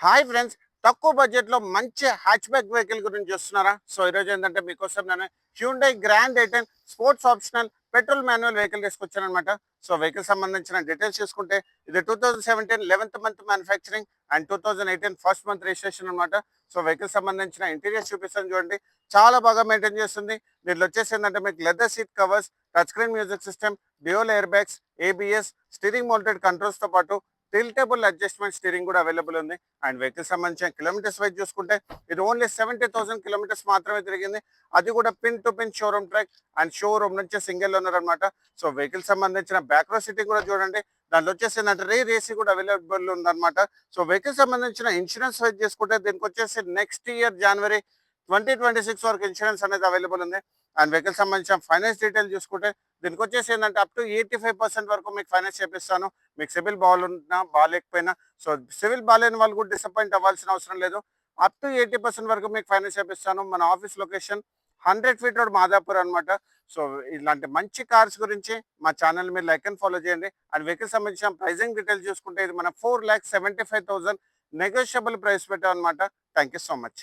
Hi friends, తక్కువ బడ్జెట్లో మంచి హ్యాచ్‌బ్యాక్ వెహికల్ గురించి చూస్తున్నారా? సో ఈరోజు ఏంటంటే మీకోసం నేను Hyundai grand i ten sports optional petrol manual vehicle తీసుకొచ్చాననమాట. సో వెహికల్ సంబంధించిన డీటెయిల్స్ చూసుకుంటే ఇది 2017 11th month manufacturing and 2018 first month registration అనమాట. సో వెహికల్ సంబంధించిన ఇంటీరియర్ చూపిస్తాను చూడండి. చాలా బాగా మెయింటైన్ చేస్తుంది. దీంట్లో వచ్చేసి ఏంటంటే మీకు leather seat covers, touch screen music system, dual air bags, ABS, steering mounted కంట్రోల్స్తో పాటు టిల్టబుల్ అడ్జస్ట్మెంట్ స్టీరింగ్ కూడా అవైలబుల్ ఉంది. అండ్ వెహికల్ సంబంధించిన కిలోమీటర్స్ వైజ్ చూసుకుంటే ఇది ఓన్లీ 70,000 కిలోమీటర్స్ మాత్రమే తిరిగింది. అది కూడా pin to pin showroom track and showroom నుంచి సింగిల్ ఓనర్ అనమాట. సో వెహికల్ సంబంధించిన బ్యాక్ రో సీటింగ్ కూడా చూడండి. దాంట్లో వచ్చేసి ఏంటంటే రేర్ ఏసీ కూడా అవైలబుల్ ఉందన్నమాట. సో వెహికల్ సంబంధించిన ఇన్సూరెన్స్ వైజ్ చేసుకుంటే దీనికి వచ్చేసి నెక్స్ట్ ఇయర్ జనవరి 2026 వరకు ఇన్సూరెన్స్ అనేది అవైలబుల్ ఉంది. అండ్ వెహికల్ సంబంధించిన ఫైనాన్స్ డీటెయిల్ చూసుకుంటే దీనికి వచ్చేసి ఏంటంటే అప్ టు 85% వరకు మీకు ఫైనాన్స్ చేపిస్తాను. మీకు సివిల్ బాగున్నా బాగాలేకపోయినా. సో సివిల్ బాగాలేని వాళ్ళు కూడా డిసప్పాయింట్ అవ్వాల్సిన అవసరం లేదు. అప్ టు 80% వరకు మీకు ఫైనాన్స్ చేపిస్తాను. మన office location 100 feet road Madhapur అనమాట. సో ఇలాంటి మంచి కార్స్ గురించి మా ఛానల్ మీరు లైక్ అండ్ ఫాలో చేయండి. అండ్ వెహికల్ సంబంధించిన ప్రైజింగ్ డీటెయిల్స్ చూసుకుంటే ఇది మన 4,75,000 నెగోషియబుల్ ప్రైస్ పెట్టాం అనమాట. Thank you so much.